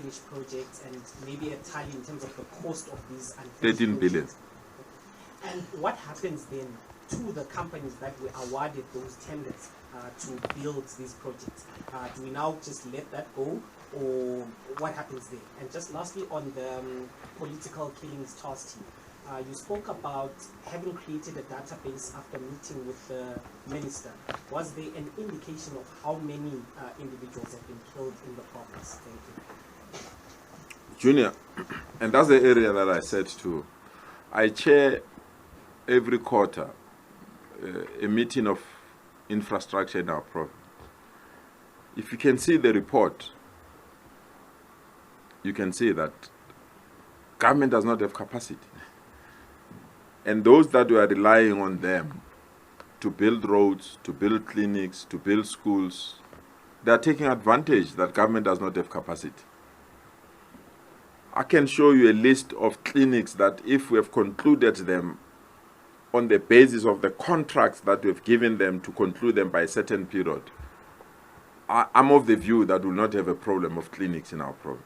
unfinished projects and maybe a tally in terms of the cost of these unfinished 13 billion. projects? And what happens then to the companies that were awarded those tenders to build these projects? Do we now just let that go, or what happens there? And just lastly, on the political killings task team, you spoke about having created a database after meeting with the minister. Was there an indication of how many individuals have been killed in the process? Thank you. Junior, and that's the area that I said to. I chair every quarter a meeting of infrastructure in our province. If you can see the report, you can see that government does not have capacity. And those that were relying on them to build roads, to build clinics, to build schools, they are taking advantage that government does not have capacity. I can show you a list of clinics that if we have concluded them on the basis of the contracts that we've given them to conclude them by a certain period, I'm of the view that we'll not have a problem of clinics in our province.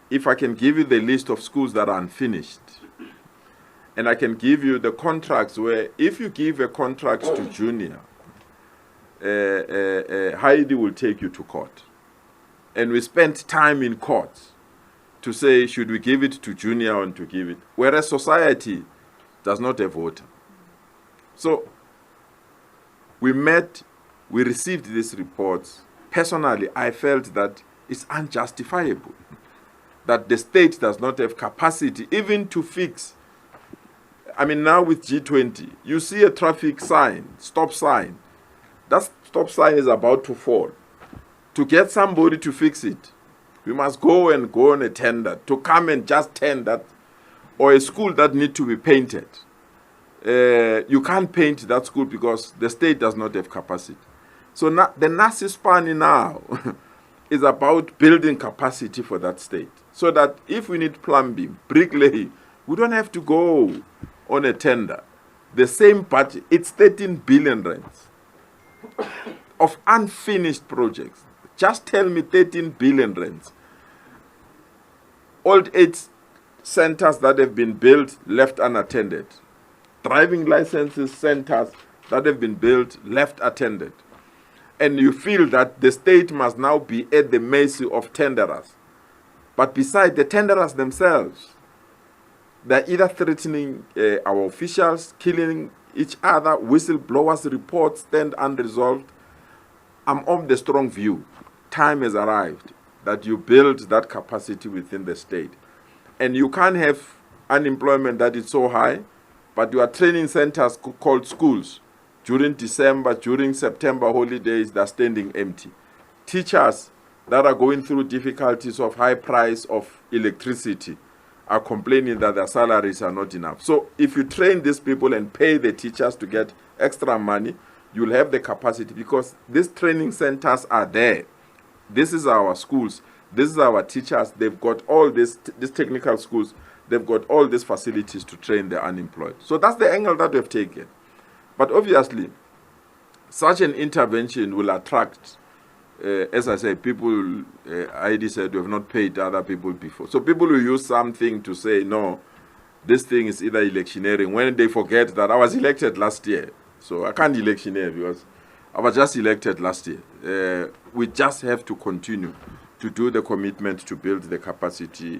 If I can give you the list of schools that are unfinished, and I can give you the contracts where if you give a contract to Junior, Heidi will take you to court. And we spent time in court to say, should we give it to Junior or to give it? Whereas society does not have water. So we met, we received these reports. Personally, I felt that it's unjustifiable that the state does not have capacity even to fix. I mean, now with G20, you see a traffic sign, stop sign. That stop sign is about to fall. To get somebody to fix it, we must go on a tender to come and just tender, or a school that need to be painted. You can't paint that school because the state does not have capacity. So now, the Nasi iSpani now is about building capacity for that state. So that if we need plumbing, bricklaying, we don't have to go on a tender. The same budget, it's 13 billion rands of unfinished projects. Just tell me 13 billion rands. Old age centers that have been built, left unattended. Driving licenses centers that have been built, left unattended. And you feel that the state must now be at the mercy of tenderers. But besides the tenderers themselves, they're either threatening our officials, killing each other, whistleblowers reports stand unresolved. I'm of the strong view. Time has arrived that you build that capacity within the state. And you can't have unemployment that is so high, but you are training centers called schools. During December, during September holidays, they're standing empty. Teachers that are going through difficulties of high price of electricity are complaining that their salaries are not enough. So if you train these people and pay the teachers to get extra money, you'll have the capacity because these training centers are there. This is our schools. This is our teachers. They've got all these technical schools. They've got all these facilities to train the unemployed. So that's the angle that we've taken. But obviously, such an intervention will attract, as I say, people, ID said, we have not paid other people before. So people will use something to say, no, this thing is either electioneering, when they forget that I was elected last year. So I can't electioneer because I was just elected last year. We just have to continue to do the commitment to build the capacity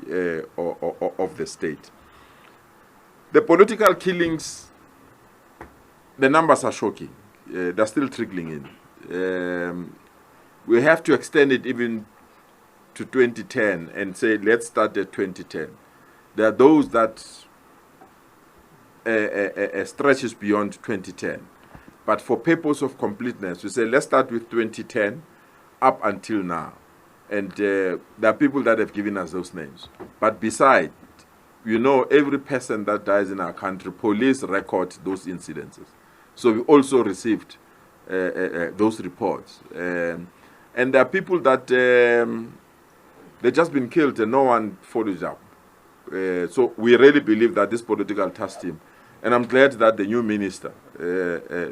of the state. The political killings, the numbers are shocking. They're still trickling in. We have to extend it even to 2010 and say, let's start at 2010. There are those that stretches beyond 2010. But for purpose of completeness, we say, let's start with 2010 up until now. And there are people that have given us those names. But besides, you know, every person that dies in our country, police record those incidences. So we also received those reports. And there are people that they've just been killed and no one follows up. So we really believe that this political task team, and I'm glad that the new minister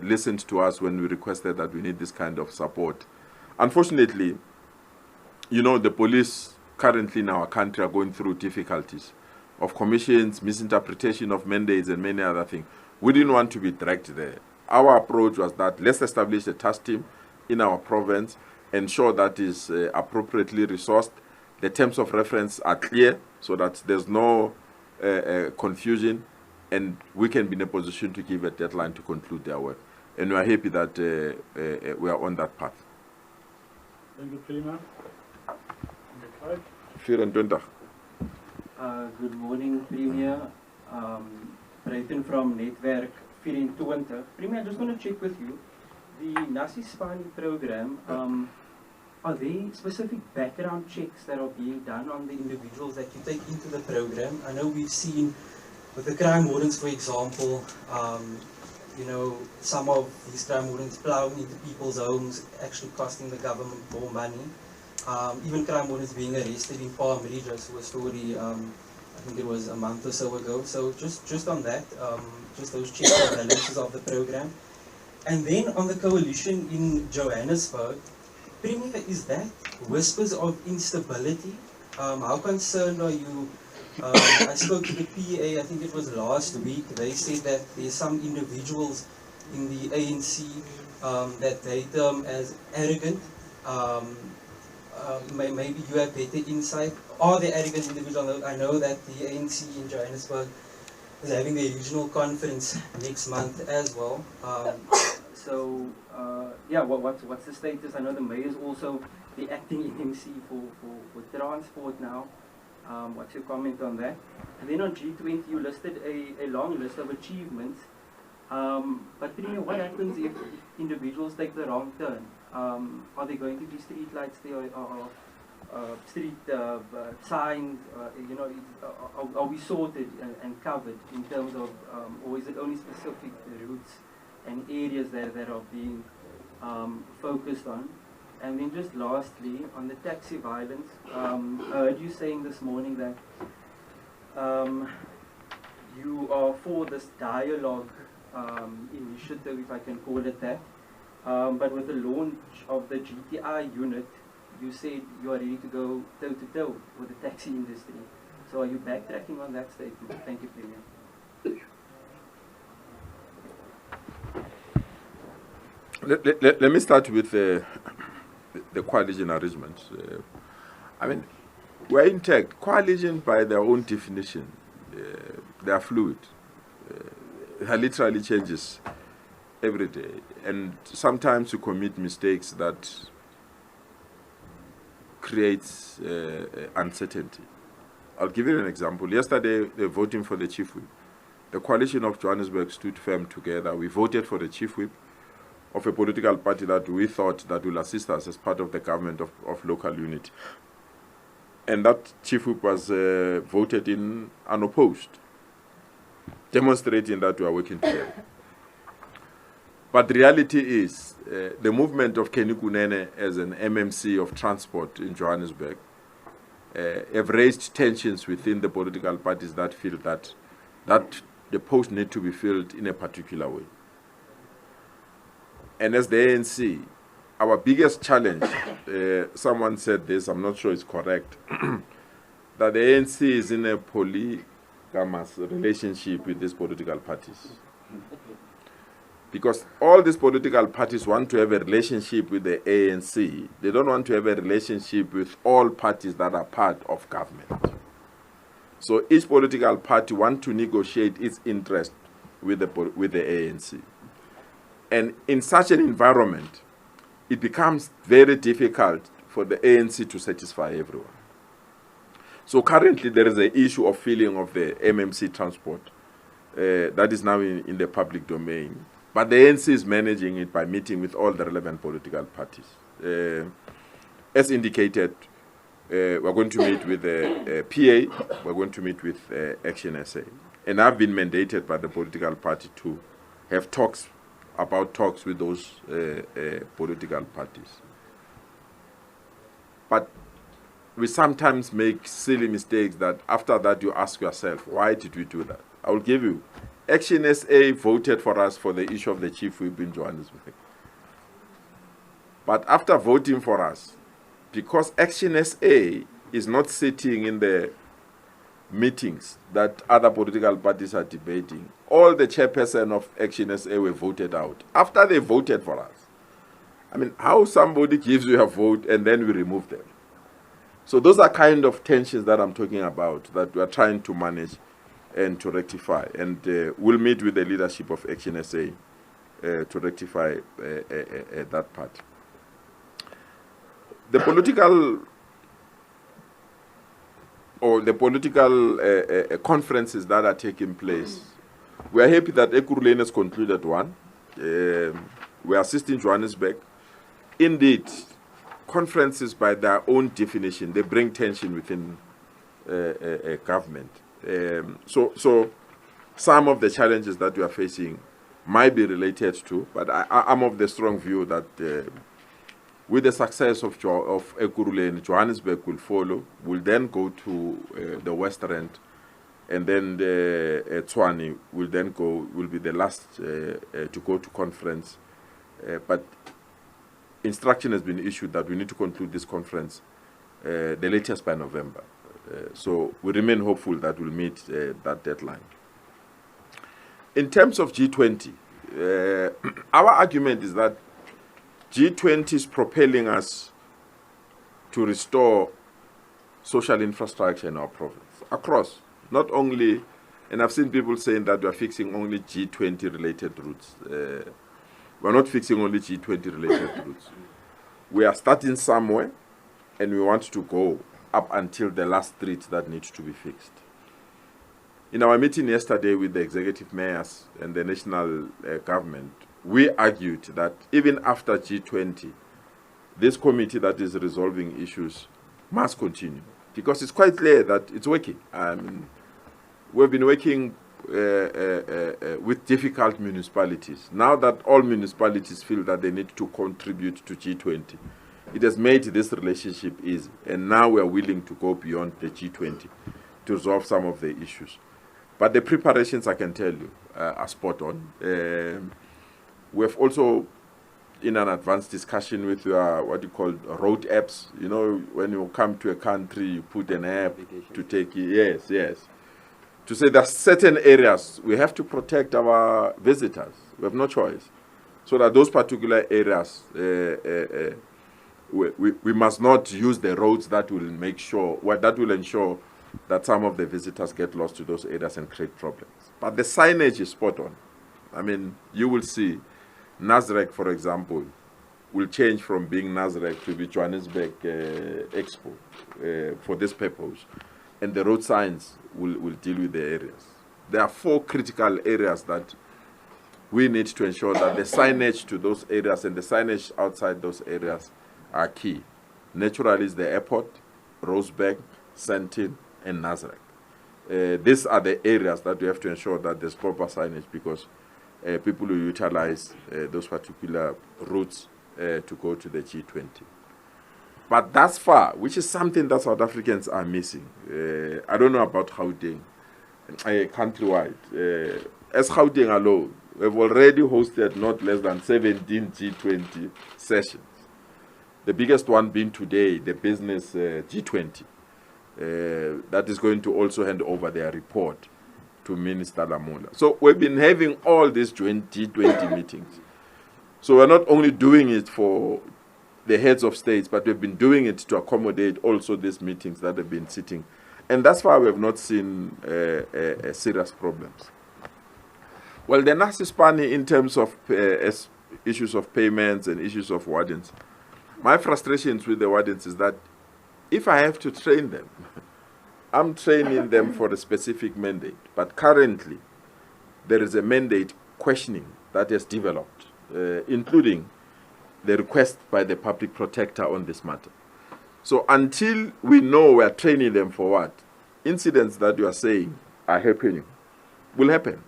listened to us when we requested that we need this kind of support. Unfortunately, you know, the police currently in our country are going through difficulties of commissions, misinterpretation of mandates, and many other things. We didn't want to be dragged there. Our approach was that let's establish a task team in our province, ensure that is appropriately resourced. The terms of reference are clear so that there's no confusion, and we can be in a position to give a deadline to conclude their work. And we are happy that we are on that path. Thank you, Premier. Good morning, Premier. Written from Netwerk 24. Premier, I just want to check with you. The Nasi iSpani program, are there specific background checks that are being done on the individuals that you take into the program? I know we've seen with the crime wardens, for example, you know, some of these crime wardens plowing into people's homes, actually costing the government more money. Even crime wardens being arrested in Palmery, just a story, I think it was a month or so ago. So just on that, just those checks and balances of the program. And then on the coalition in Johannesburg, Premier, is that whispers of instability? How concerned are you? I spoke to the PA, I think it was last week. They said that there's some individuals in the ANC that they term as arrogant. Maybe you have better insight. Are there arrogant individuals? I know that the ANC in Johannesburg is having their regional conference next month as well. Yeah, what's the status? I know the mayor is also the acting MC for transport now. What's your comment on that? And then on G20, you listed a long list of achievements. But Premier, what happens if individuals take the wrong turn? Are there going to be street lights there, or street signs? You know, are we sorted and covered in terms of, or is it only specific routes and areas that are being focused on? And then just lastly, on the taxi violence, I heard you saying this morning that you are for this dialogue initiative, if I can call it that. But with the launch of the GTI unit, you said you are ready to go toe-to-toe with the taxi industry. So are you backtracking on that statement? Thank you, Premier. Let me start with the coalition arrangements. I mean, we're intact. Coalition, by their own definition, they are fluid. It literally changes every day. And sometimes you commit mistakes that creates uncertainty. I'll give you an example. Yesterday, they were voting for the chief whip. The coalition of Johannesburg stood firm together. We voted for the chief whip of a political party that we thought that will assist us as part of the government of local unity. And that chief whip was voted in unopposed, demonstrating that we are working together. But the reality is, the movement of Kenny Kunene as an MMC of transport in Johannesburg have raised tensions within the political parties that feel that the post need to be filled in a particular way. And as the ANC, our biggest challenge, someone said this, I'm not sure it's correct, that the ANC is in a polygamous relationship with these political parties. Because all these political parties want to have a relationship with the ANC. They don't want to have a relationship with all parties that are part of government. So each political party wants to negotiate its interest with the ANC. And in such an environment, it becomes very difficult for the ANC to satisfy everyone. So currently there is an issue of filling of the MMC transport that is now in the public domain. But the ANC is managing it by meeting with all the relevant political parties. As indicated, we're going to meet with the PA, we're going to meet with Action SA. And I've been mandated by the political party to have talks with those political parties. But we sometimes make silly mistakes that after that you ask yourself, why did we do that? I will give you. Action SA voted for us for the issue of the chief whip in Johannesburg. But after voting for us, because Action SA is not sitting in the meetings that other political parties are debating. All the chairperson of Action SA were voted out after they voted for us. I mean, how somebody gives you a vote and then we remove them. So those are kind of tensions that I'm talking about that we are trying to manage and to rectify. And we'll meet with the leadership of Action SA to rectify that part. The political conferences that are taking place, we are happy that Ekurhuleni has concluded one. We are assisting Johannesburg. Indeed, conferences by their own definition, they bring tension within a government. So some of the challenges that we are facing might be related to, but I'm of the strong view that with the success of Ekurhuleni, Johannesburg will follow, will then go to the West End, and then the Tshwane will be the last to go to conference. But instruction has been issued that we need to conclude this conference the latest by November. So we remain hopeful that we'll meet that deadline. In terms of G20, our argument is that G20 is propelling us to restore social infrastructure in our province, across, not only, and I've seen people saying that we are fixing only G20 related routes. We're not fixing only G20 related routes. We are starting somewhere and we want to go up until the last street that needs to be fixed. In our meeting yesterday with the executive mayors and the national government, we argued that even after G20, this committee that is resolving issues must continue, because it's quite clear that it's working. We've been working with difficult municipalities. Now that all municipalities feel that they need to contribute to G20, it has made this relationship easy. And now we are willing to go beyond the G20 to resolve some of the issues. But the preparations, I can tell you, are spot on. We have also, in an advanced discussion with what you call road apps, you know, when you come to a country, you put an app to take you, yes. To say there are certain areas we have to protect our visitors. We have no choice. So that those particular areas, we must not use the roads that will ensure that some of the visitors get lost to those areas and create problems. But the signage is spot on. I mean, you will see Nasrec, for example, will change from being Nasrec to be Johannesburg Expo for this purpose. And the road signs will deal with the areas. There are 4 critical areas that we need to ensure that the signage to those areas and the signage outside those areas are key. Naturally, is the airport, Rosebank, Sentin, and Nasrec. These are the areas that we have to ensure that there's proper signage, because people will utilize those particular routes to go to the G20. But thus far, which is something that South Africans are missing, I don't know about Gauteng, countrywide. As Gauteng alone, we've already hosted not less than 17 G20 sessions. The biggest one being today, the business G20. That is going to also hand over their report to Minister Lamola. So we've been having all these G20 meetings. So we're not only doing it for the heads of states, but we've been doing it to accommodate also these meetings that have been sitting. And that's why we have not seen serious problems. Well, the Nasi iSpani, in terms of issues of payments and issues of wardens, my frustrations with the wardens is that if I have to train them, I'm training them for a specific mandate. But currently, there is a mandate questioning that has developed, including the request by the public protector on this matter. So until we know we are training them for what, incidents that you are saying are happening, will happen,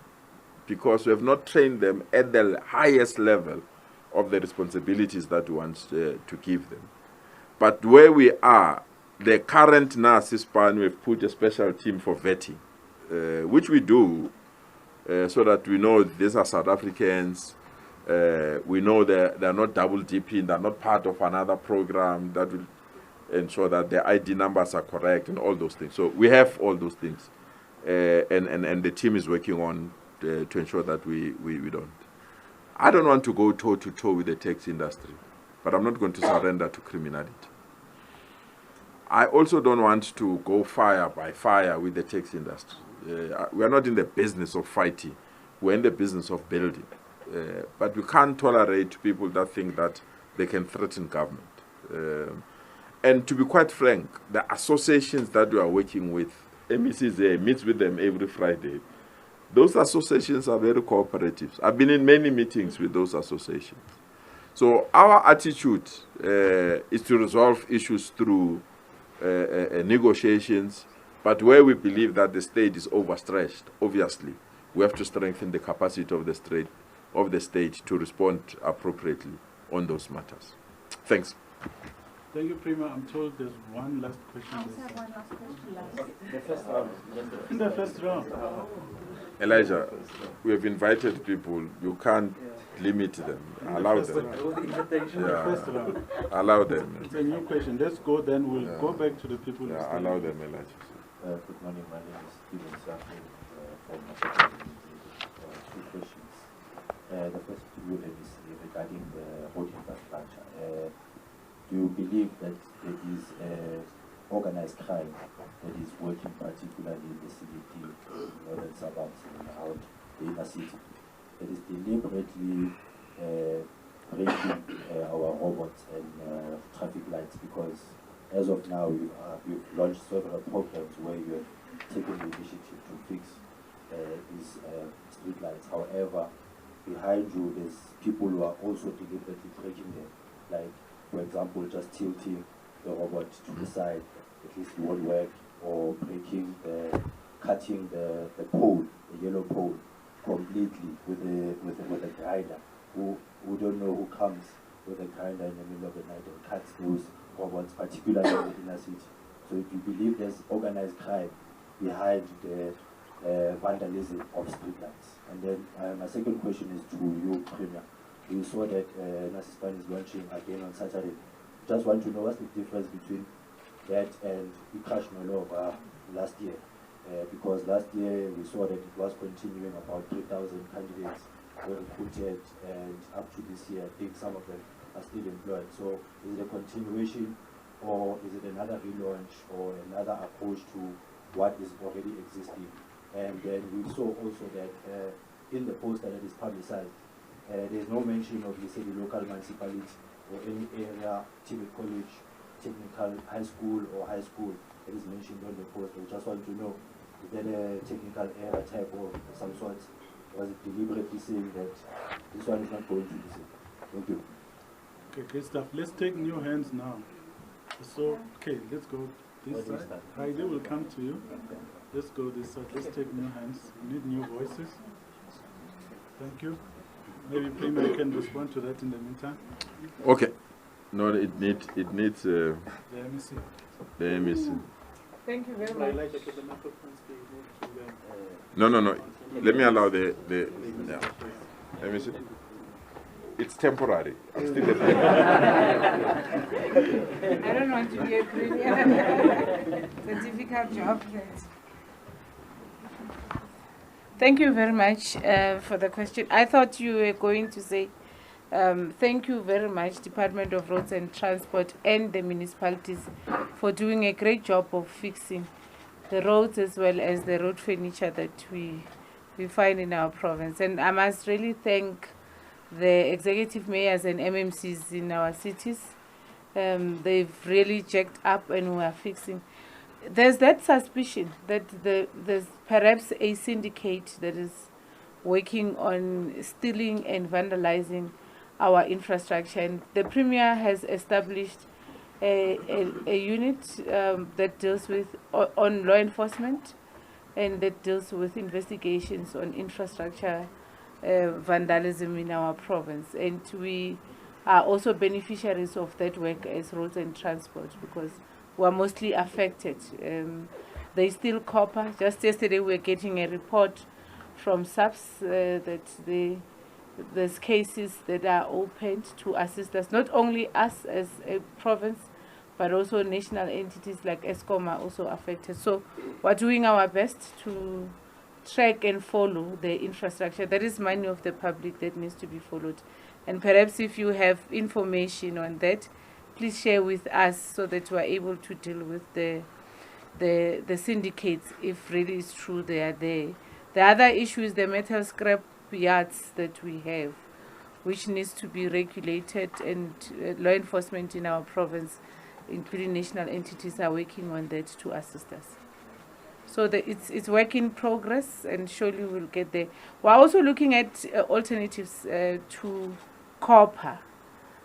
because we have not trained them at the highest level of the responsibilities that we want to give them. But where we are, the current Nasi iSpani, we've put a special team for vetting, which we do so that we know these are South Africans. We know they're not double dipping, they're not part of another program that will. ensure that their ID numbers are correct and all those things. So we have all those things, and the team is working on to ensure that we don't. I don't want to go toe to toe with the taxi industry, but I'm not going to surrender to criminality. I also don't want to go fire by fire with the taxi industry. We are not in the business of fighting. We're in the business of building. But we can't tolerate people that think that they can threaten government. And to be quite frank, the associations that we are working with, MECZ meets with them every Friday. Those associations are very cooperative. I've been in many meetings with those associations. So our attitude is to resolve issues through negotiations, but where we believe that the state is overstretched, obviously, we have to strengthen the capacity of the state to respond appropriately on those matters. Thanks. Thank you, Premier. I'm told there's one last question. I also have one last question. The first round. In the first round. Elijah, we have invited people. You can't limit them. Allow them. Yeah. Allow them. It's a new question. Let's go, then we'll go back to the people. Yeah, allow them, Elijah. Good morning. My name is Steven Safi from Nasi. Two questions. The first to you is regarding the road infrastructure. Do you believe that there is organized crime that is working particularly in the CBD, northern suburbs and out the inner city, that is deliberately breaking our robots and traffic lights? Because as of now, we've launched several programs where you have taken the initiative to fix these street lights. However, behind you, there's people who are also deliberately breaking them, like, for example, just tilting the robot to the side, at least it won't work, or cutting the pole, the yellow pole, completely with a grinder. Who don't know who comes with a grinder in the middle of the night and cuts those robots, particularly in the inner city. So if you believe there's organized crime behind the vandalism of streetlights. And then my second question is to you, Premier. We saw that Nasi is launching again on Saturday. Just want to know what's the difference between that and Ikash Nolova last year. Because last year we saw that it was continuing, about 3,000 candidates were recruited, and up to this year I think some of them are still employed. So is it a continuation, or is it another relaunch or another approach to what is already existing? And then we saw also that in the poster that is publicized, there's no mention of the local municipality or any area, TVET college, technical high school or high school that is mentioned on the poster. We just want to know, is that a technical area type of some sort? Was it deliberately saying that this one is not going to be seen? Thank you. Okay, great stuff. Let's take new hands now. So, okay, let's go this side. Heidi will come to you. Let's go this side. Let's take new hands. We need new voices. Thank you. Maybe Premier can respond to that in the meantime. Okay. No, it needs the MEC. the MEC. Thank you very much. No. Let me allow the yeah. Let me see. It's temporary. I'm still the premier. I don't want to be a premier. It's a difficult job. Thank you very much for the question. I thought you were going to say thank you very much, Department of Roads and Transport and the municipalities for doing a great job of fixing the roads as well as the road furniture that we find in our province. And I must really thank the executive mayors and MMCs in our cities. They've really jacked up and we are fixing. There's that suspicion that there's perhaps a syndicate that is working on stealing and vandalizing our infrastructure. And the Premier has established a unit that deals with on law enforcement and that deals with investigations on infrastructure vandalism in our province. And we are also beneficiaries of that work as roads and transport because we are mostly affected. They still copper. Just yesterday we were getting a report from SABC that there's cases that are opened to assist us, not only us as a province, but also national entities like ESCOM are also affected. So we're doing our best to track and follow the infrastructure. That is money of the public that needs to be followed. And perhaps if you have information on that, please share with us so that we're able to deal with the syndicates if really it's true they are there. The other issue is the metal scrap yards that we have, which needs to be regulated, and law enforcement in our province, including national entities, are working on that to assist us. So it's work in progress, and surely we'll get there. We're also looking at alternatives to copper,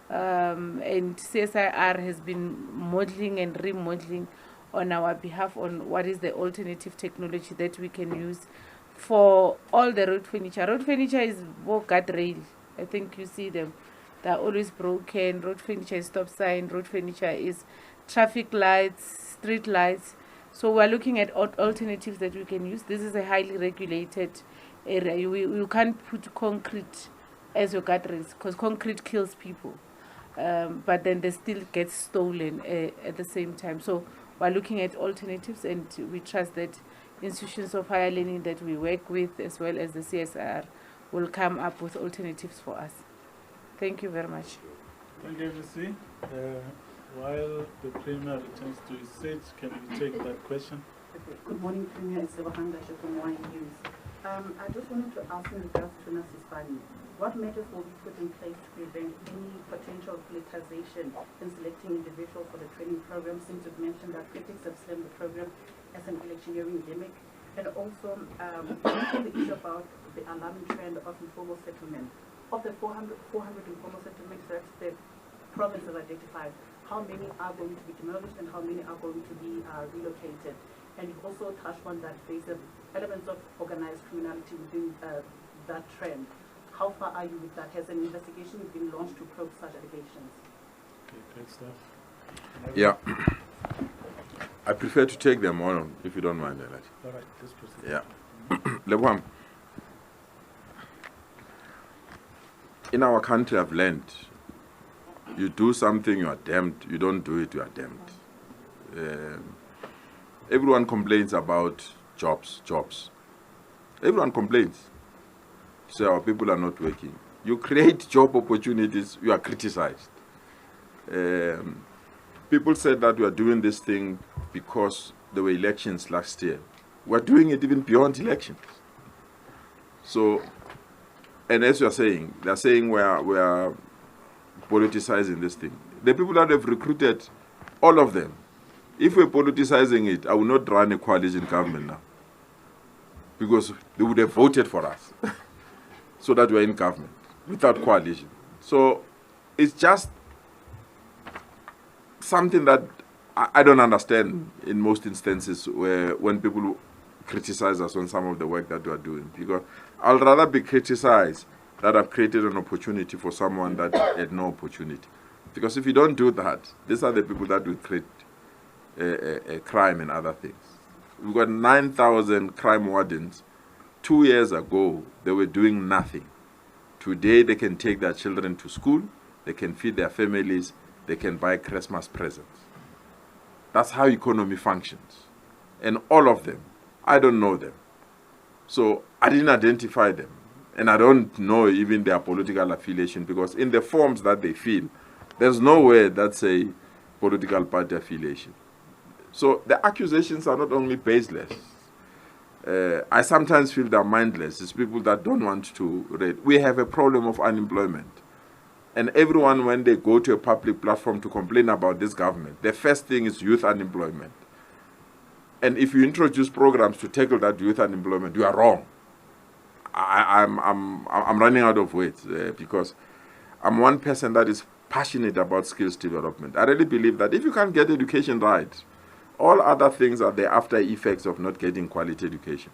and CSIR has been modeling and remodeling on our behalf on what is the alternative technology that we can use for all the road furniture. Road furniture is guardrail. I think you see them. They're always broken. Road furniture is stop sign. Road furniture is traffic lights, street lights. So we're looking at alternatives that we can use. This is a highly regulated area. You can't put concrete as your guardrails because concrete kills people. But then they still get stolen at the same time. So we're looking at alternatives, and we trust that institutions of higher learning that we work with, as well as the CSR, will come up with alternatives for us. Thank you very much. Thank you, Nasi. While the Premier returns to his seat, can we take that question? Good morning, Premier. It's Sebahanga from Wine News. I just wanted to ask in regards to Nasi, what measures will be put in place to prevent any potential politicization in selecting individuals for the training program, since you've mentioned that critics have slammed the program as an electioneering gimmick? And also, mentioned the issue about the alarming trend of informal settlement. Of the 400 informal settlements that the province has identified, how many are going to be demolished and how many are going to be relocated? And you've also touched on that there's elements of organized criminality within that trend. How far are you with that? Has an investigation been launched to probe such allegations? Okay, great stuff. Yeah. I prefer to take them on, if you don't mind. All right, let's proceed. Yeah. Lebwam, in our country, I've learned, you do something, you are damned. You don't do it, you are damned. Everyone complains about jobs. Everyone complains. So our people are not working. You create job opportunities, you are criticized. People said that we are doing this thing because there were elections last year. We're doing it even beyond elections. So, and as you are saying, they're saying we are politicizing this thing. The people that have recruited, all of them, if we're politicizing it, I will not run a coalition government now. Because they would have voted for us. So that we're in government without coalition. So it's just something that I don't understand in most instances when people criticize us on some of the work that we are doing. Because I'd rather be criticized that I've created an opportunity for someone that had no opportunity. Because if you don't do that, these are the people that will create a crime and other things. We've got 9,000 crime wardens. 2 years ago, they were doing nothing. Today, they can take their children to school, they can feed their families, they can buy Christmas presents. That's how economy functions. And all of them, I don't know them. So I didn't identify them. And I don't know even their political affiliation, because in the forms that they fill, there's nowhere that say political party affiliation. So the accusations are not only baseless. I sometimes feel they're mindless. It's people that don't want to read. We have a problem of unemployment. And everyone, when they go to a public platform to complain about this government, the first thing is youth unemployment. And if you introduce programs to tackle that youth unemployment, you are wrong. I'm running out of words because I'm one person that is passionate about skills development. I really believe that if you can't get education right, all other things are the after effects of not getting quality education.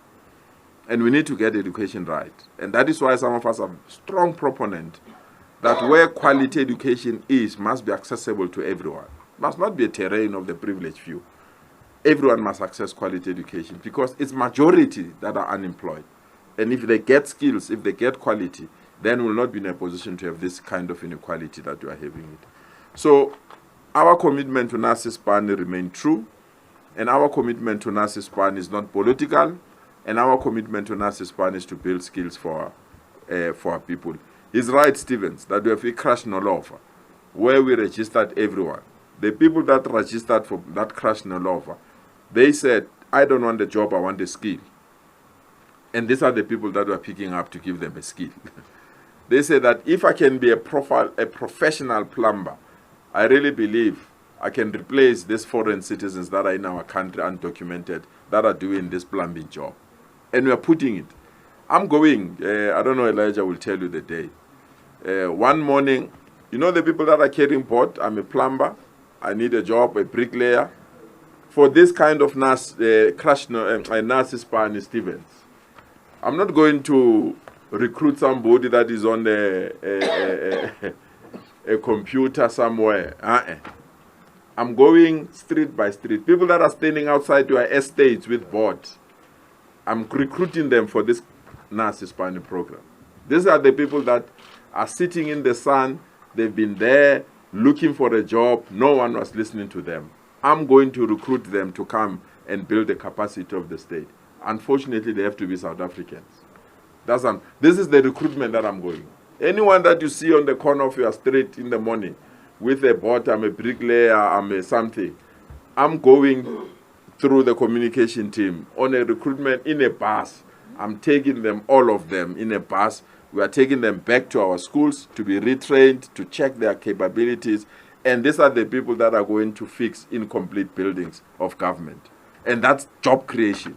And we need to get education right. And that is why some of us are strong proponents that where quality education is must be accessible to everyone. It must not be a terrain of the privileged few. Everyone must access quality education because it's majority that are unemployed. And if they get skills, if they get quality, then we'll not be in a position to have this kind of inequality that we are having it. So Our commitment to iSpani remains true, and our commitment to iSpani is not political, and our commitment to iSpani is to build skills for our people. He's right, Stevens, that we have a crash no over, where we registered everyone. The people that registered for that crash no over, they said, I don't want a job, I want a skill. And these are the people that we're picking up to give them a skill. They say that if I can be a professional plumber, I really believe I can replace these foreign citizens that are in our country undocumented that are doing this plumbing job. And we are putting it. I'm going, I don't know, Elijah will tell you the day. One morning, you know the people that are carrying board, I'm a plumber, I need a job, a bricklayer. For this kind of iSpani Stevens, I'm not going to recruit somebody that is on a computer somewhere. I'm going street by street. People that are standing outside your estates with boards, I'm recruiting them for this iSpani program. These are the people that are sitting in the sun. They've been there looking for a job. No one was listening to them. I'm going to recruit them to come and build the capacity of the state. Unfortunately, they have to be South Africans. This is the recruitment that I'm going. Anyone that you see on the corner of your street in the morning with a board, I'm a bricklayer, I'm a something, I'm going through the communication team on a recruitment in a bus. I'm taking them, all of them, in a bus. We are taking them back to our schools to be retrained, to check their capabilities. And these are the people that are going to fix incomplete buildings of government. And that's job creation.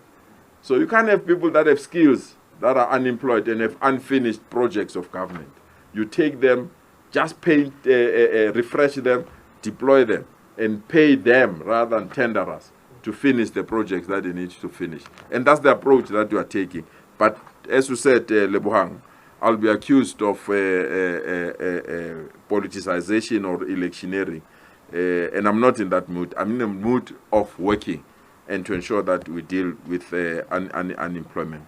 So you can't have people that have skills that are unemployed and have unfinished projects of government. You take them, just paint, refresh them, deploy them, and pay them rather than tender us to finish the projects that they need to finish. And that's the approach that you are taking. But as you said, Lebohang, I'll be accused of politicization or electioneering. And I'm not in that mood. I'm in a mood of working and to ensure that we deal with unemployment.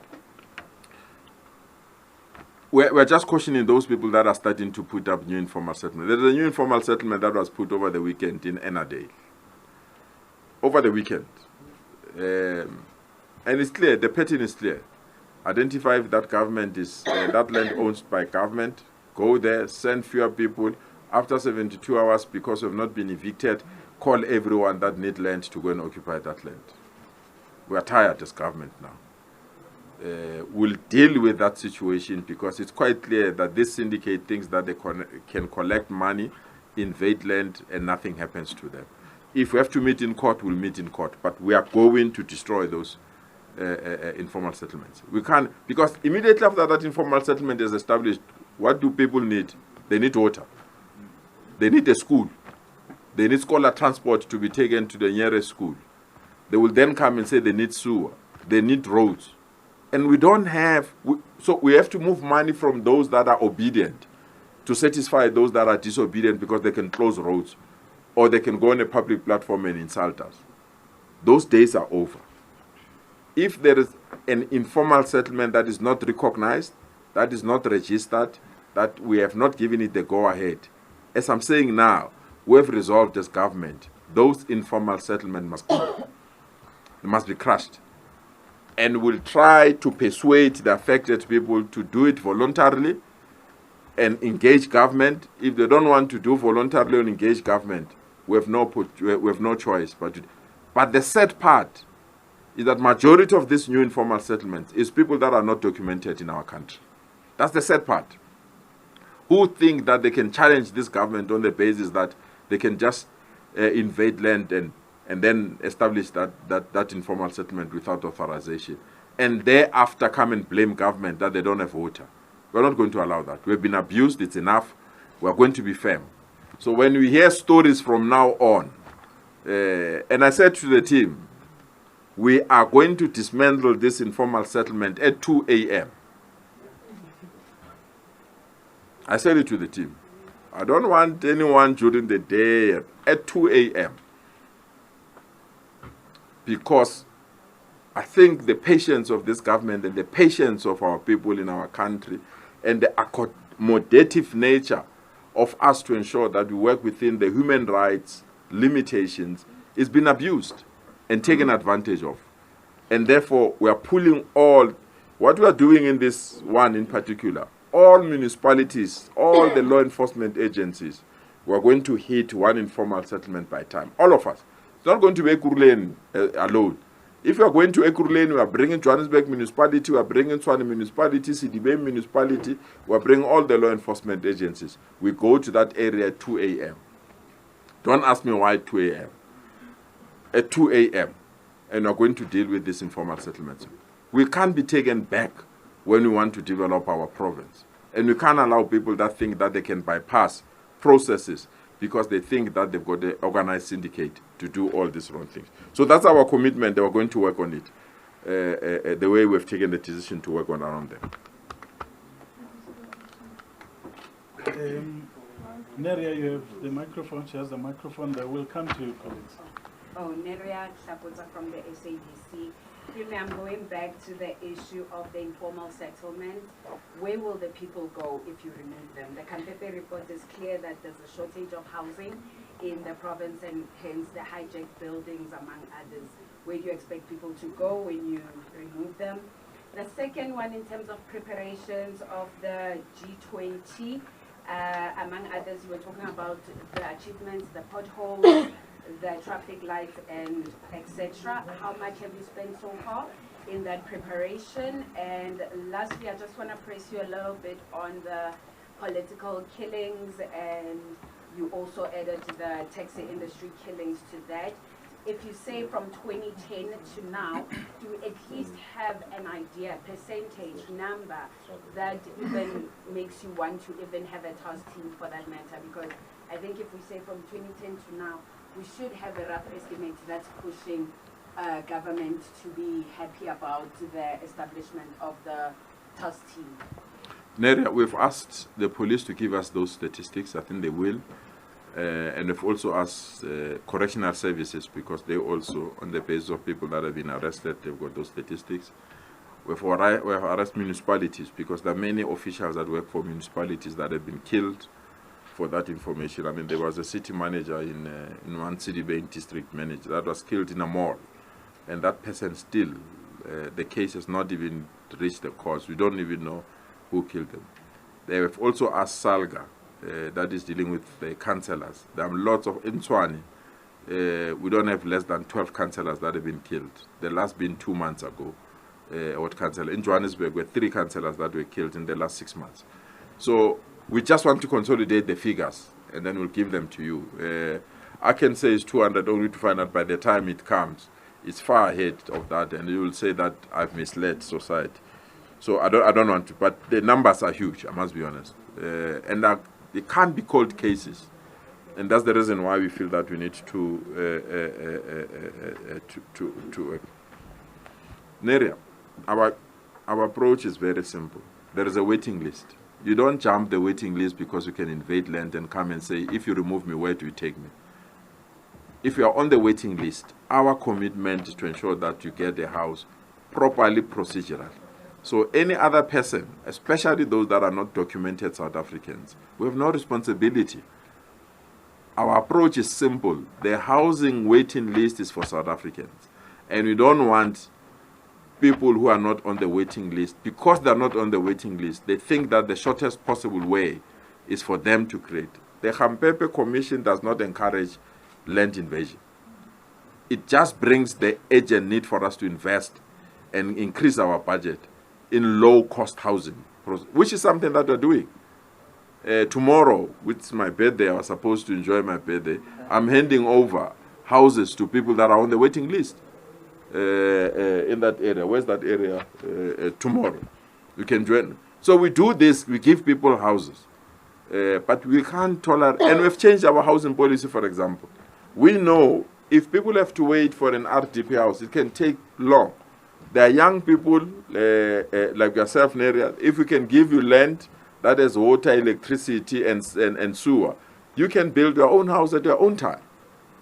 We're just questioning those people that are starting to put up new informal settlement. There's a new informal settlement that was put over the weekend in Enadale. Over the weekend. And it's clear, the pattern is clear. Identify if that government is, that land owned by government, go there, send fewer people. After 72 hours, because we've not been evicted, call everyone that need land to go and occupy that land. We are tired as government now. We'll deal with that situation because it's quite clear that this syndicate thinks that they can collect money, invade land, and nothing happens to them. If we have to meet in court, we'll meet in court. But we are going to destroy those informal settlements. We can't, because immediately after that informal settlement is established, what do people need? They need water. They need a school. They need scholar transport to be taken to the nearest school. They will then come and say they need sewer. They need roads. And we don't have, so we have to move money from those that are obedient to satisfy those that are disobedient because they can close roads or they can go on a public platform and insult us. Those days are over. If there is an informal settlement that is not recognized, that is not registered, that we have not given it the go-ahead, as I'm saying now, we have resolved as government, those informal settlements must be crushed. And we'll try to persuade the affected people to do it voluntarily and engage government. If they don't want to do voluntarily and engage government, we have no choice. But the sad part is that majority of this new informal settlements is people that are not documented in our country. That's the sad part. Who think that they can challenge this government on the basis that they can just invade land and then establish that informal settlement without authorization, and thereafter come and blame government that they don't have water. We're not going to allow that. We've been abused, it's enough. We're going to be firm. So when we hear stories from now on, and I said to the team, we are going to dismantle this informal settlement at 2 a.m. I said it to the team. I don't want anyone during the day at 2 a.m. Because I think the patience of this government and the patience of our people in our country and the accommodative nature of us to ensure that we work within the human rights limitations is being abused and taken advantage of. And therefore, we are pulling all, what we are doing in this one in particular, all municipalities, all the law enforcement agencies, we are going to hit one informal settlement by time. All of us. It's not going to be Ekurhuleni alone. If you are going to Ekurhuleni, we are bringing Johannesburg municipality, we are bringing Tshwane municipality, Sidibeng municipality, we are bringing all the law enforcement agencies. We go to that area at 2 a.m. Don't ask me why 2 a.m. At 2 a.m. and we are going to deal with this informal settlements. We can't be taken back when we want to develop our province. And we can't allow people that think that they can bypass processes because they think that they've got an organized syndicate to do all these wrong things. So that's our commitment, that we're going to work on it, the way we've taken the decision to work on around them. Neria, you have the microphone. She has the microphone. They will come to you, colleagues. Oh, Neria Tlhapotsa from the SABC. Really, I'm going back to the issue of the informal settlement. Where will the people go if you remove them? The Kampepe report is clear that there's a shortage of housing in the province and hence the hijacked buildings, among others. Where do you expect people to go when you remove them? The second one, in terms of preparations of the G20, among others, you were talking about the achievements, the potholes, the traffic lights, and etc. How much have you spent so far in that preparation? And lastly, I just want to press you a little bit on the political killings, and you also added the taxi industry killings to that. If you say from 2010 to now, do you at least have an idea, percentage, number, that even makes you want to even have a task team for that matter? Because I think if we say from 2010 to now, we should have a rough estimate that's pushing government to be happy about the establishment of the task team. Neria, we've asked the police to give us those statistics. I think they will. And we've also asked correctional services, because they also, on the basis of people that have been arrested, they've got those statistics. We've arrested municipalities, because there are many officials that work for municipalities that have been killed for that information. I mean, there was a city manager in one Sidibeng district manager that was killed in a mall. And that person still, the case has not even reached the courts. We don't even know who killed them. They have also asked Salga, that is dealing with the councillors. There are lots of, in Tshwane, we don't have less than 12 councillors that have been killed. The last being 2 months ago. In Johannesburg, were 3 councillors that were killed in the last 6 months. So we just want to consolidate the figures, and then we'll give them to you. I can say it's 200, only to find out by the time it comes, it's far ahead of that, and you will say that I've misled society. So I don't want to, but the numbers are huge, I must be honest. And they can't be cold cases. And that's the reason why we feel that we need to Neria, our approach is very simple. There is a waiting list. You don't jump the waiting list because you can invade land and come and say, if you remove me, where do you take me? If you are on the waiting list, our commitment is to ensure that you get the house properly procedural. So any other person, especially those that are not documented South Africans, we have no responsibility. Our approach is simple. The housing waiting list is for South Africans. And we don't want people who are not on the waiting list. Because they're not on the waiting list, they think that the shortest possible way is for them to create. The Kampepe Commission does not encourage land invasion. It just brings the urgent need for us to invest and increase our budget in low-cost housing, which is something that we're doing. Tomorrow, which is my birthday, I was supposed to enjoy my birthday, I'm handing over houses to people that are on the waiting list in that area. Where's that area? Tomorrow. You can join. So we do this, we give people houses. But we can't tolerate, and we've changed our housing policy, for example. We know if people have to wait for an RDP house, it can take long. There are young people like yourself, Neria. If we can give you land that has water, electricity, and sewer, you can build your own house at your own time.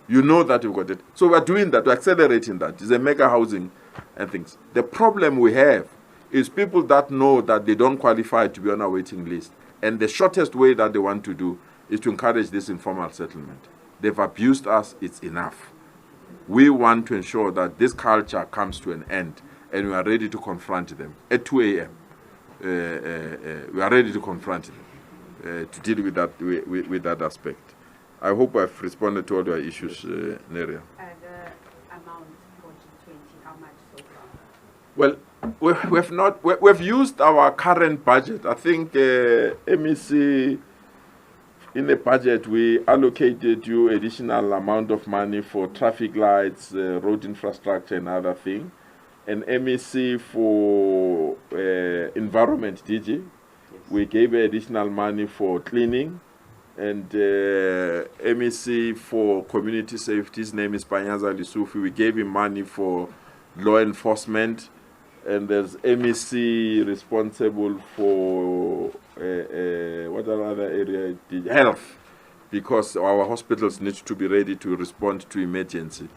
You know that you've got it. So we're doing that, we're accelerating that. It's a mega housing and things. The problem we have is people that know that they don't qualify to be on a waiting list. And the shortest way that they want to do is to encourage this informal settlement. they've abused us, it's enough. We want to ensure that this culture comes to an end, and we are ready to confront them at 2 a.m. We are ready to confront them to deal with that with that aspect. I hope I've responded to all your issues, Neria. The amount for G20, how much so far? Well, we've used our current budget. I think MEC, in the budget, we allocated you additional amount of money for traffic lights, road infrastructure, and other things. And MEC for environment, DG, yes. We gave additional money for cleaning. And MEC for community safety, his name is Panyaza Lesufi, we gave him money for law enforcement. And there's MEC responsible for what other area? Health, because our hospitals need to be ready to respond to emergency.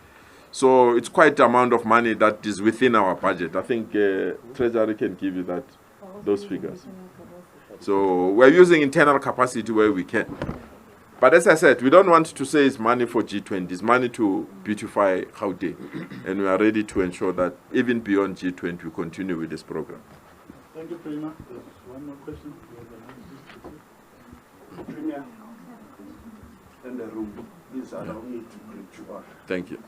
So it's quite an amount of money that is within our budget. I think Treasury can give you those figures. So we're using internal capacity where we can. But as I said, we don't want to say it's money for G20. It's money to beautify Gauteng. And we are ready to ensure that even beyond G20, we continue with this program. Thank you, Premier. There's one more question. Premier, in the room, please allow me to greet you all. Thank you.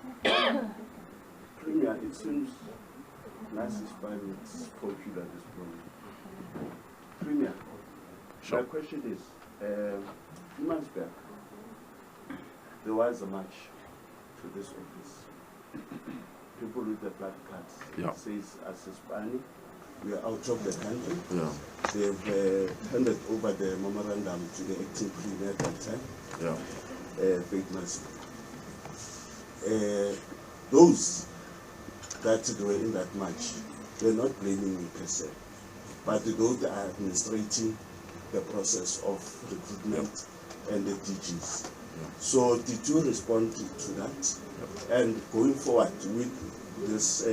Premier, it seems Nasi Spani is popular this morning. Premier, sure. My question is, 2 months back, there was a march to this office. People with the black cards. Yeah. It says, as iSpani, we are out of the country. Yeah. They've handed over the memorandum to the acting premier at that time. Yeah. Faith Nasi. Those that were in that march, they're not blaming me per se, but those that are administrating the process of recruitment and the DGs. Yeah. So did you respond to that? Yeah. And going forward with this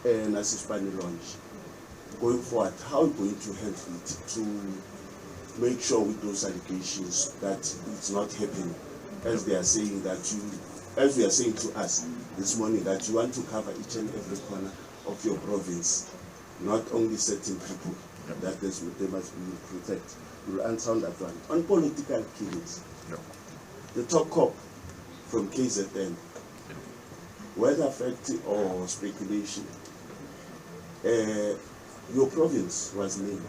Nasi Spani launch, going forward, how are you going to handle it to make sure with those allegations that it's not happening, as they are saying that you, as we are saying to us this morning, that you want to cover each and every corner of your province, not only certain people, that they must be recruited. You'll answer on that one. On political killings, the top cop from KZN, whether fact or speculation, your province was named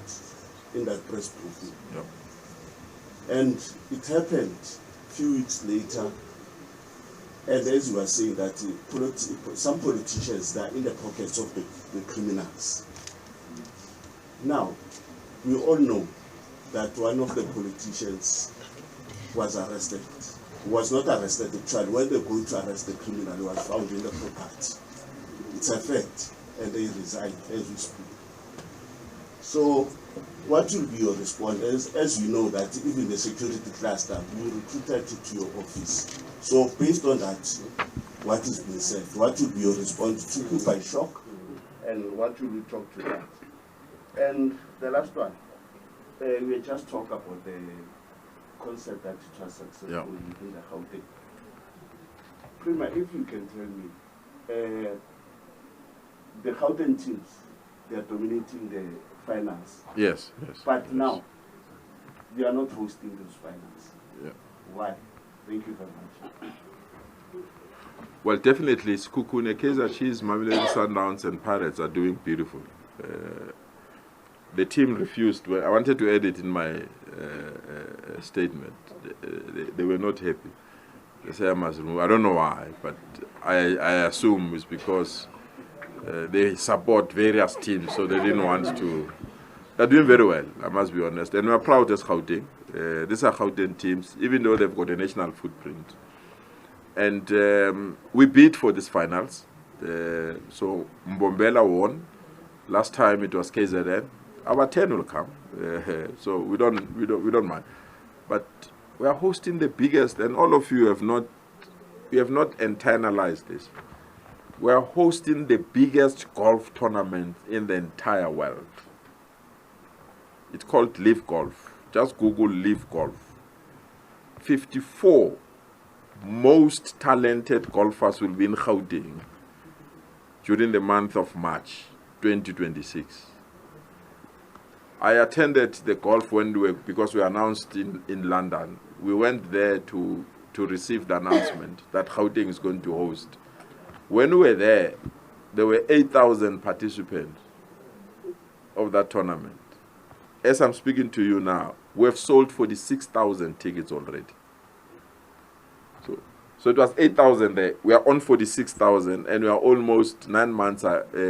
in that press briefing. And it happened a few weeks later, and as you were saying, that some politicians are in the pockets of the criminals. Now, we all know that one of the politicians was arrested. He was not arrested actually. When they go to arrest the criminal, he was found in the property. It's a fact, and they resign as we speak. So, what will be your response? As you know that even the security cluster, you recruited to your office. So, based on that, what is being said? What will be your response? To you by shock? And what will you talk to that? And the last one, we just talked about the concept that it was successful in the Gauteng. Prima, if you can tell me, the Gauteng teams, they are dominating the finals. Yes. But now, they are not hosting those finals. Yeah. Why? Thank you very much. Well, definitely, Sekhukhune, Kaizer Chiefs, Mamelodi Sundowns, and Pirates are doing beautiful. The team refused. I wanted to add it in my statement. They were not happy. They say I must remove. I don't know why, but I assume it's because they support various teams, so they didn't want to. They're doing very well, I must be honest. And we're proud as Gauteng. These are Gauteng teams, even though they've got a national footprint. And we bid for these finals. So Mbombela won. Last time it was KZN. Our 10 will come. So we don't mind. But we are hosting the biggest, and all of you have not internalized this. We are hosting the biggest golf tournament in the entire world. It's called Live Golf. Just Google Live Golf. 54 most talented golfers will be in Gauteng during the month of March 2026. I attended the golf because we announced in London. We went there to receive the announcement that Gauteng is going to host. When we were there were 8,000 participants of that tournament. As I'm speaking to you now, we have sold 46,000 tickets already. So it was 8,000 there. We are on 46,000, and we are almost 9 months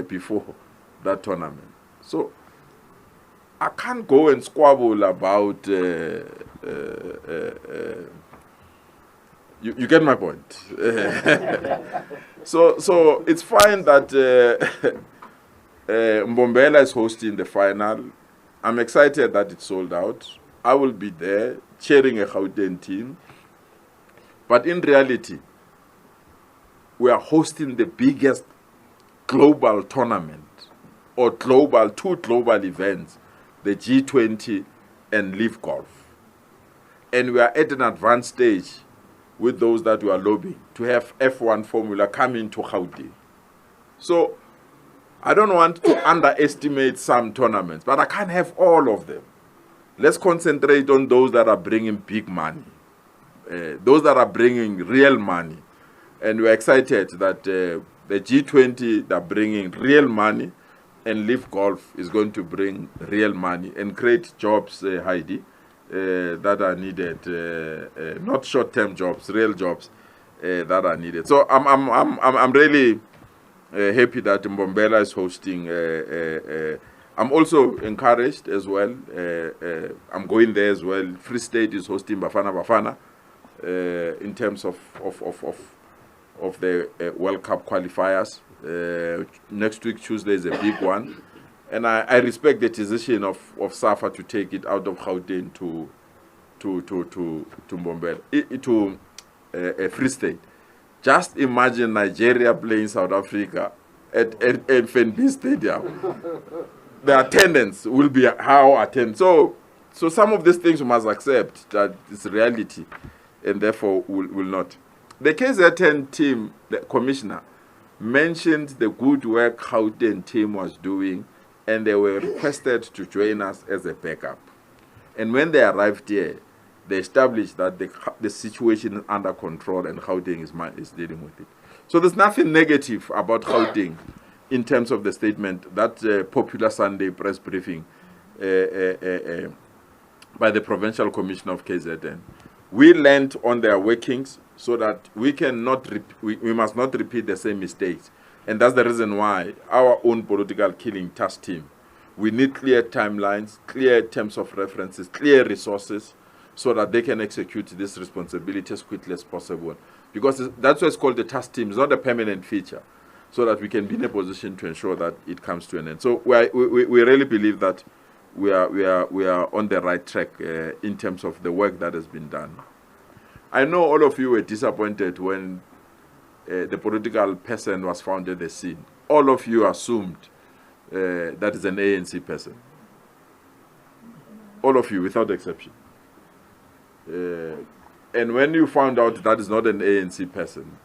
before that tournament. So I can't go and squabble about. You get my point. So it's fine that Mbombela is hosting the final. I'm excited that it's sold out. I will be there cheering a Gauteng team. But in reality, we are hosting the biggest global tournament or two global events, the G20 and Leaf Golf. And we are at an advanced stage with those that we are lobbying to have F1 Formula coming to Gauteng. So I don't want to underestimate some tournaments, but I can't have all of them. Let's concentrate on those that are bringing big money. Those that are bringing real money. And we're excited that the G20 are bringing real money, and Leaf Golf is going to bring real money and create jobs, Heidi, that are needed, not short-term jobs, real jobs that are needed. So I'm really happy that Mbombela is hosting. I'm also encouraged as well. I'm going there as well. Free State is hosting Bafana. In terms of the World Cup qualifiers. Next week, Tuesday, is a big one. And I respect the decision of SAFA to take it out of Gauteng to Mbombela, to Free State. Just imagine Nigeria playing South Africa at FNB Stadium. The attendance will be how attend. So some of these things we must accept that it's reality, and therefore will not. The KZN team, the commissioner, mentioned the good work Gauteng team was doing, and they were requested to join us as a backup. And when they arrived here, they established that the situation is under control and Gauteng is dealing with it. So there's nothing negative about Gauteng in terms of the statement, that popular Sunday press briefing by the Provincial Commissioner of KZN. We learned on their workings so that we must not repeat the same mistakes. And that's the reason why our own political killing task team, we need clear timelines, clear terms of references, clear resources, so that they can execute this responsibility as quickly as possible. Because that's why it's called the task team. It's not a permanent feature, so that we can be in a position to ensure that it comes to an end. So we really believe that we are on the right track in terms of the work that has been done. I know all of you were disappointed when the political person was found at the scene. All of you assumed that is an ANC person. All of you, without exception. And when you found out that is not an ANC person,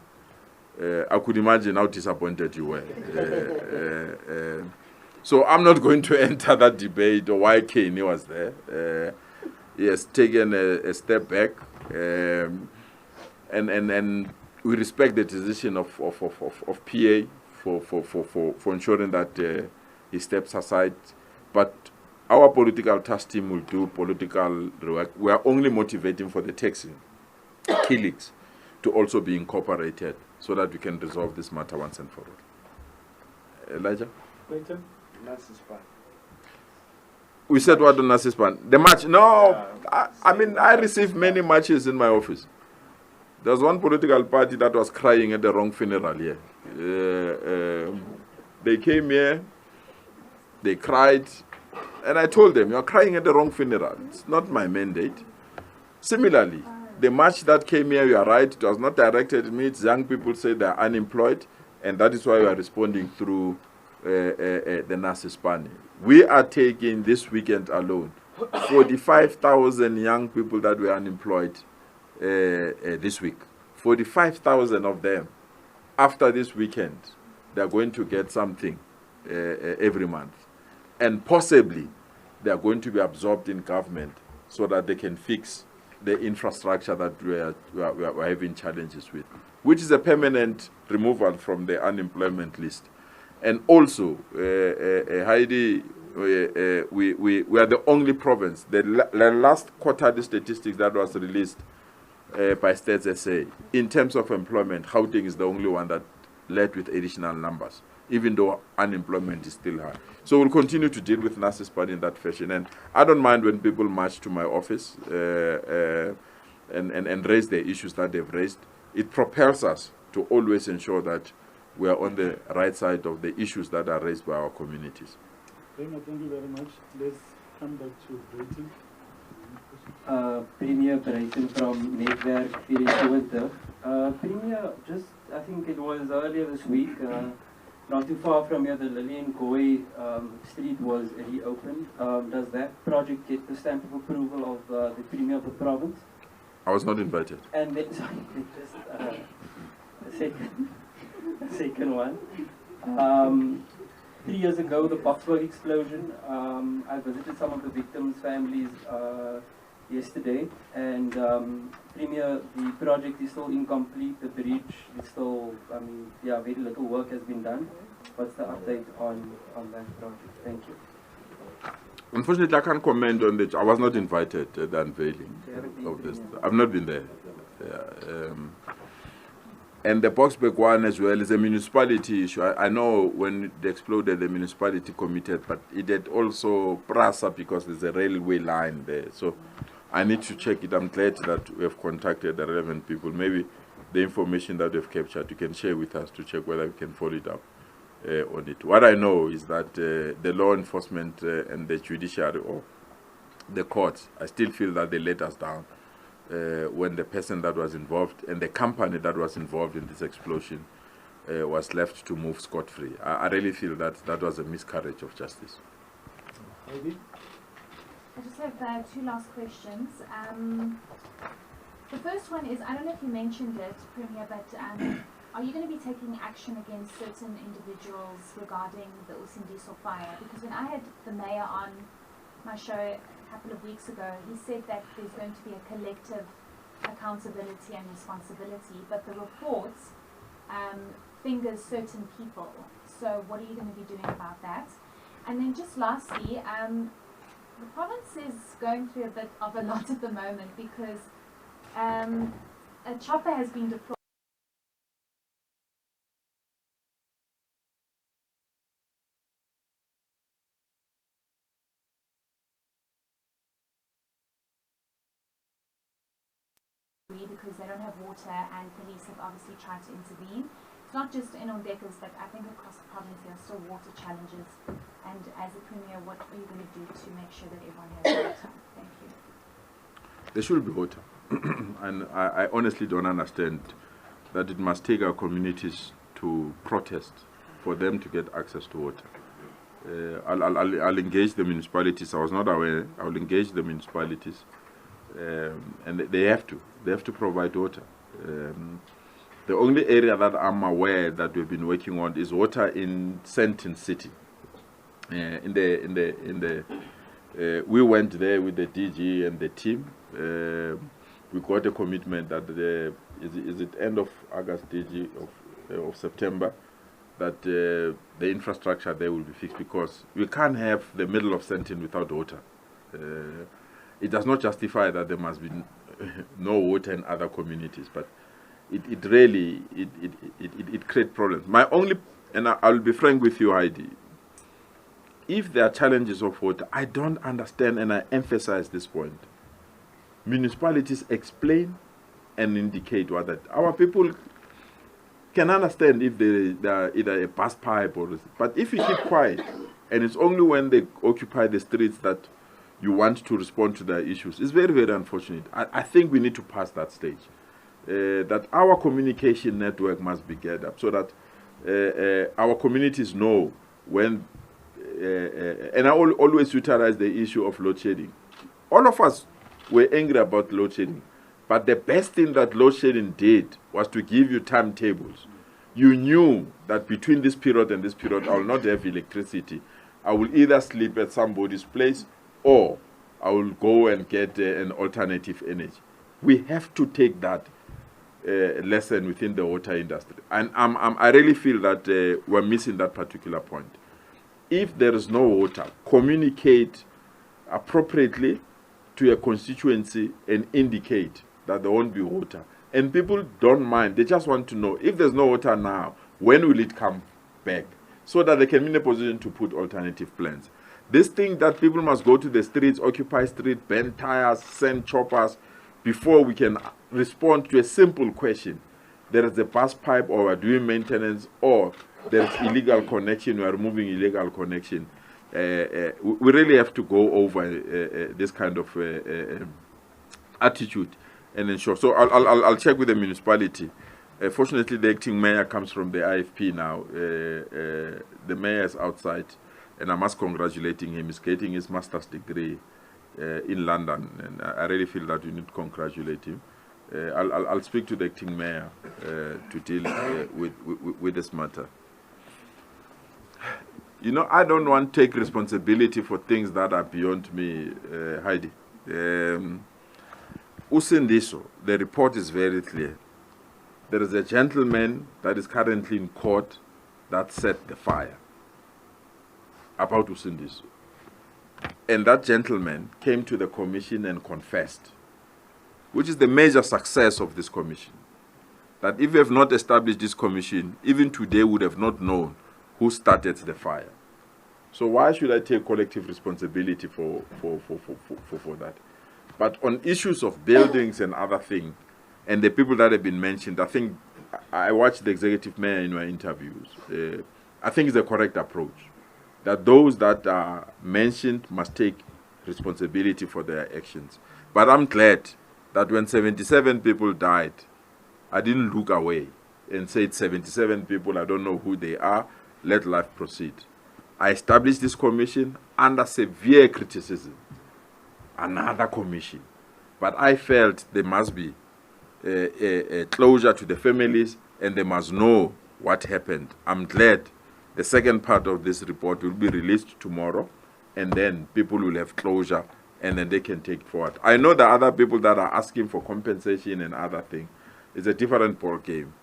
I could imagine how disappointed you were. So I'm not going to enter that debate or why Kane was there. He has taken a step back, and we respect the decision of PA for ensuring that he steps aside. But our political task team will do political work. We are only motivating for the taxing killings to also be incorporated so that we can resolve this matter once and for all. Elijah? Clayton? Nasi Span. We said what on Nasi Span? The match? No, I mean, I received many matches in my office. There was one political party that was crying at the wrong funeral here. They came here, they cried, and I told them, you're crying at the wrong funeral. It's not my mandate. Similarly, the match that came here, you are right, it was not directed at me. It's young people say they're unemployed, and that is why we are responding through the Nasi Spani. We are taking this weekend alone 45,000 young people that were unemployed this week. 45,000 of them, after this weekend, they're going to get something every month. And possibly, they're going to be absorbed in government so that they can fix the infrastructure that we're having challenges with, which is a permanent removal from the unemployment list. And also, Heidi, we are the only province. The last quarterly statistics that was released by Stats SA, in terms of employment, Gauteng is the only one that led with additional numbers, even though unemployment is still high. So we'll continue to deal with Nasi in that fashion. And I don't mind when people march to my office and raise the issues that they've raised. It propels us to always ensure that we are on the right side of the issues that are raised by our communities. Thank you very much. Let's come back to Brayton. Premier Brayton from Netwerk 24. Premier, just I think it was earlier this week, not too far from here, the Lillian Goy street was reopened. Does that project get the stamp of approval of the Premier of the province? I was not invited. And then, sorry, just the second one. 3 years ago, the Boxburg explosion, I visited some of the victims' families yesterday, and Premier, the project is still incomplete, the bridge is still, very little work has been done. What's the update on that project? Thank you. Unfortunately, I can't comment on it. I was not invited at the unveiling of this. I've not been there. And the Boxburg one as well is a municipality issue. I know when it exploded, the municipality committed, but it had also Prasa because there's a railway line there. So I need to check it. I'm glad that we have contacted the relevant people. Maybe the information that we've captured, you can share with us to check whether we can follow it up on it. What I know is that the law enforcement and the judiciary or the courts, I still feel that they let us down when the person that was involved and the company that was involved in this explosion was left to move scot-free. I really feel that that was a miscarriage of justice. Heidi? I just have two last questions. The first one is, I don't know if you mentioned it, Premier, but are you going to be taking action against certain individuals regarding the Usindiso fire? Because when I had the mayor on my show a couple of weeks ago, he said that there's going to be a collective accountability and responsibility, but the report fingers certain people. So what are you going to be doing about that? And then just lastly, the province is going through a bit of a lot at the moment because a chopper has been deployed because they don't have water, and police have obviously tried to intervene. It's not just in Ondekas, but I think across the province there are still water challenges. And as a Premier, what are you going to do to make sure that everyone has water? Thank you. There should be water. And I honestly don't understand that it must take our communities to protest for them to get access to water. I'll engage the municipalities. I was not aware. I'll engage the municipalities. And they have to provide water. The only area that I'm aware that we've been working on is water in Sentin City. We went there with the DG and the team. We got a commitment that is it end of August, DG of September, that the infrastructure there will be fixed, because we can't have the middle of Sentin without water. It does not justify that there must be no water in other communities, but it really creates problems. My only, and I'll be frank with you, Heidi, if there are challenges of water, I don't understand, and I emphasize this point. Municipalities explain and indicate what that. Our people can understand if they are either a bus pipe or, but if you keep quiet, and it's only when they occupy the streets that you want to respond to their issues, it's very, very unfortunate. I think we need to pass that stage. That our communication network must be geared up so that our communities know when, and I always utilize the issue of load shedding. All of us were angry about load shedding, But the best thing that load shedding did was to give you timetables. You knew that between this period and this period, I will not have electricity. I will either sleep at somebody's place or I will go and get an alternative energy. We have to take that lesson within the water industry. And I really feel that we're missing that particular point. If there is no water, communicate appropriately to a constituency and indicate that there won't be water. And people don't mind. They just want to know, if there's no water now, when will it come back? So that they can be in a position to put alternative plans. This thing that people must go to the streets, occupy street, bend tires, send choppers, before we can respond to a simple question. There is a bus pipe, or we're doing maintenance, or there is illegal connection, we are removing illegal connection. We really have to go over this kind of attitude and ensure. So I'll check with the municipality. Fortunately, the acting mayor comes from the IFP now. The mayor is outside, and I must congratulate him. He's getting his master's degree in London, and I really feel that we need to congratulate him. I'll speak to the acting mayor to deal with this matter. You know, I don't want to take responsibility for things that are beyond me, Heidi. Usindiso, the report is very clear. There is a gentleman that is currently in court that set the fire about Usindiso. And that gentleman came to the commission and confessed, which is the major success of this commission. That if we have not established this commission, even today we would have not known who started the fire. So why should I take collective responsibility for that? But on issues of buildings and other things, and the people that have been mentioned, I think I watched the executive mayor in my interviews. I think it's a correct approach, that those that are mentioned must take responsibility for their actions. But I'm glad that when 77 people died, I didn't look away and said 77 people, I don't know who they are, let life proceed. I established this commission under severe criticism, another commission. But I felt there must be a closure to the families, and they must know what happened. I'm glad the second part of this report will be released tomorrow, and then people will have closure, and then they can take it forward. I know the other people that are asking for compensation and other things. It's a different ball game.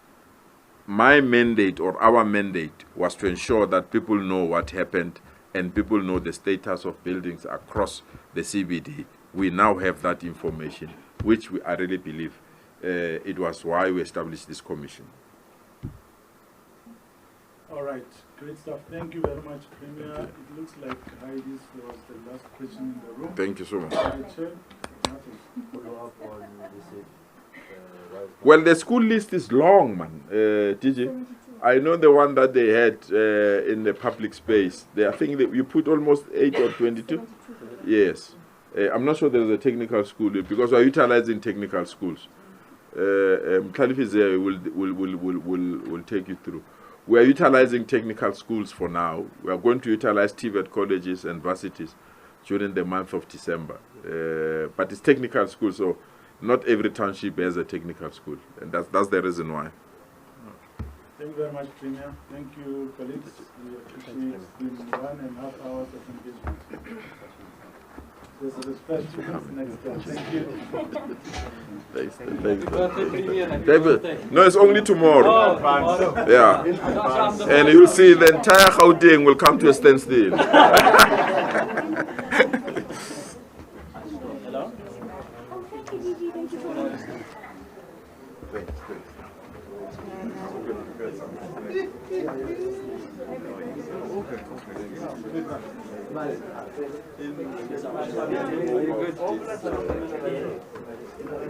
My mandate, or our mandate, was to ensure that people know what happened and people know the status of buildings across the CBD. We now have that information, which I really believe it was why we established this commission. All right, great stuff. Thank you very much, Premier. It looks like Heidi's was the last question in the room. Thank you so much. Follow up on this. Well, the school list is long, man. TJ, I know the one that they had in the public space. I think that you put almost 8 or 22. Yes. I'm not sure there's a technical school because we're utilizing technical schools. Khalif will take you through. We are utilizing technical schools for now. We are going to utilize TVET colleges and varsities during the month of December. But it's technical schools, so not every township has a technical school, and that's the reason why. Thank you very much, Premier. Thank you, colleagues. We appreciate the 1.5 hours of engagement. This is a special next time. Thank you. Thanks. David, no, it's only tomorrow. Yeah. And you'll see the entire Gauteng will come to a standstill. Very good.